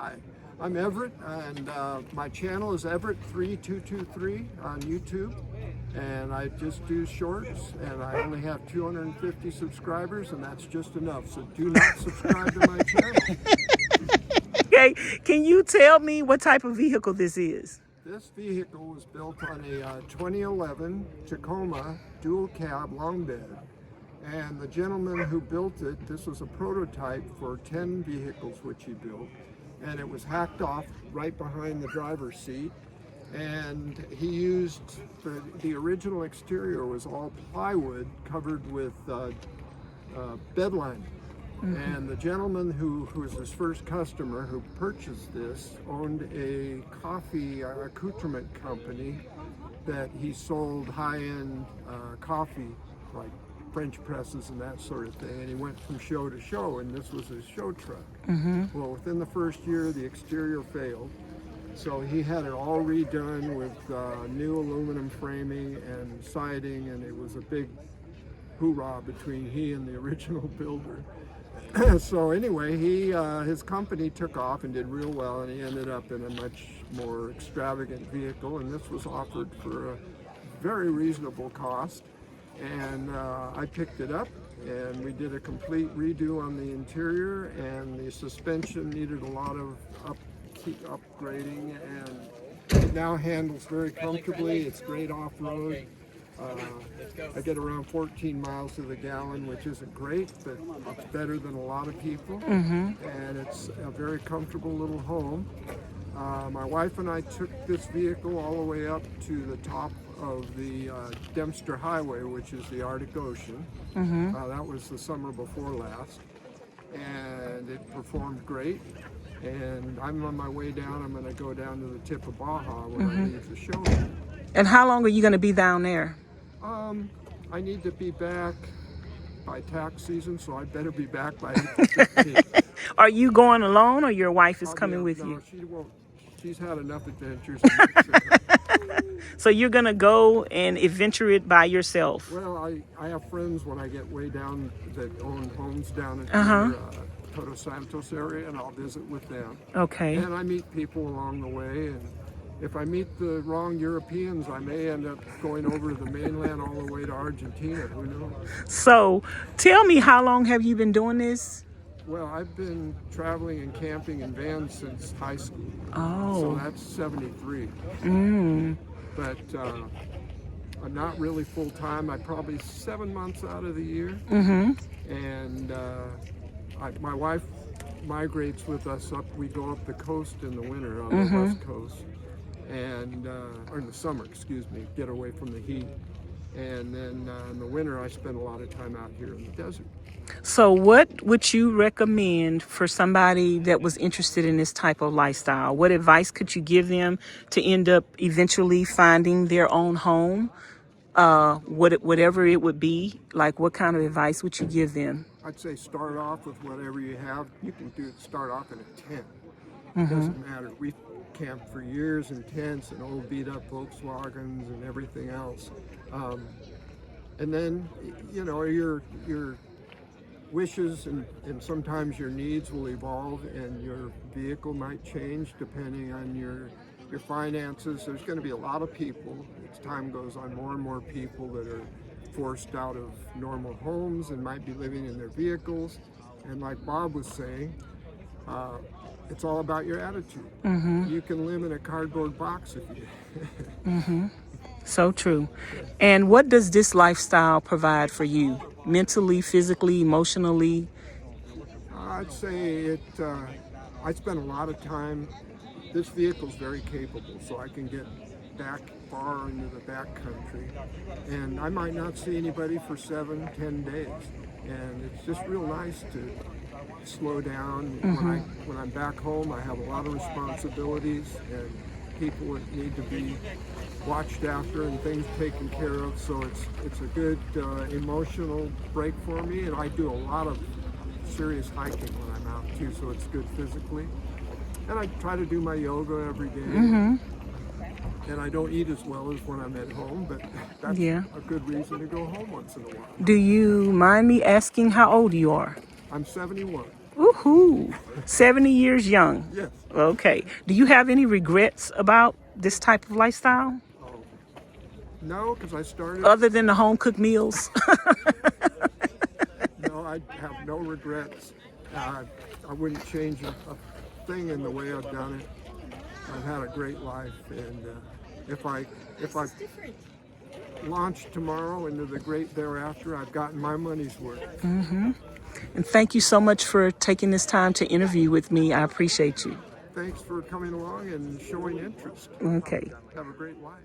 Hi, I'm Everett, and my channel is Everett3223 on YouTube, and I just do shorts, and I only have 250 subscribers, and that's just enough, so do not subscribe to my channel. Okay, can you tell me what type of vehicle this is? This vehicle was built on a 2011 Tacoma dual cab long bed, and the gentleman who built it, this was a prototype for 10 vehicles which he built, and it was hacked off right behind the driver's seat, and he used the original exterior was all plywood covered with bed lining. And the gentleman who was his first customer who purchased this owned a coffee accoutrement company that he sold high-end coffee, like French presses and that sort of thing, and he went from show to show, and this was his show truck. Well, within the first year, the exterior failed, so he had it all redone with new aluminum framing and siding, and it was a big hoorah between he and the original builder. So anyway, his company took off and did real well, and he ended up in a much more extravagant vehicle, and this was offered for a very reasonable cost. And I picked it up, and we did a complete redo on the interior, and the suspension needed a lot of upgrading, and it now handles very comfortably. It's great off-road. I get around 14 miles to the gallon, which isn't great, but it's better than a lot of people. And it's a very comfortable little home. My wife and I took this vehicle all the way up to the top of the Dempster Highway, which is the Arctic Ocean. That was the summer before last, and it performed great. And I'm on my way down. I'm going to go down to the tip of Baja when I leave the show. And how long are you going to be down there? I need to be back by tax season, so I better be back by April 15th. Are you going alone, or your wife is coming with No, you? she won't. She's had enough adventures in Mexico. So you're going to go and adventure it by yourself? Well, I have friends when I get way down that own homes down in the Todos Santos area, and I'll visit with them. Okay. And I meet people along the way, and if I meet the wrong Europeans, I may end up going over to the mainland all the way to Argentina. Who knows? So tell me, how long have you been doing this? Well, I've been traveling and camping in vans since high school. Oh. So that's 73. But I'm not really full time. I'm probably 7 months out of the year. And my wife migrates with us up. We go up the coast in the winter on the west coast, and or in the summer, excuse me, get away from the heat. And then in the winter, I spend a lot of time out here in the desert. So what would you recommend for somebody that was interested in this type of lifestyle? What advice could you give them to end up eventually finding their own home? Whatever it would be, like what kind of advice would you give them? I'd say start off with whatever you have. You can start off in a tent. It doesn't matter. We've camped for years in tents and old beat up Volkswagens and everything else. And then, you know, your wishes and sometimes your needs will evolve, and your vehicle might change depending on your finances. There's going to be a lot of people, as time goes on, more and more people that are forced out of normal homes and might be living in their vehicles. And like Bob was saying, it's all about your attitude. You can live in a cardboard box if you So true. And what does this lifestyle provide for you? Mentally, physically, emotionally? I'd say I spend a lot of time. This vehicle's very capable, so I can get back far into the back country, and I might not see anybody for 7-10 days, and it's just real nice to slow down. When I'm back home, I have a lot of responsibilities and people that need to be watched after and things taken care of, so it's a good emotional break for me. And I do a lot of serious hiking when I'm out too, so it's good physically. And I try to do my yoga every day. And I don't eat as well as when I'm at home, but that's a good reason to go home once in a while. Do you mind me asking how old you are? I'm 71. Woohoo! 70 years young. Yes. Okay. Do you have any regrets about this type of lifestyle? No, because I started. Other than the home cooked meals? No, I have no regrets. I wouldn't change a thing in the way I've done it. I've had a great life, and if I launch tomorrow into the great thereafter, I've gotten my money's worth. And thank you so much for taking this time to interview with me. I appreciate you. Thanks for coming along and showing interest. Okay. Have a great life.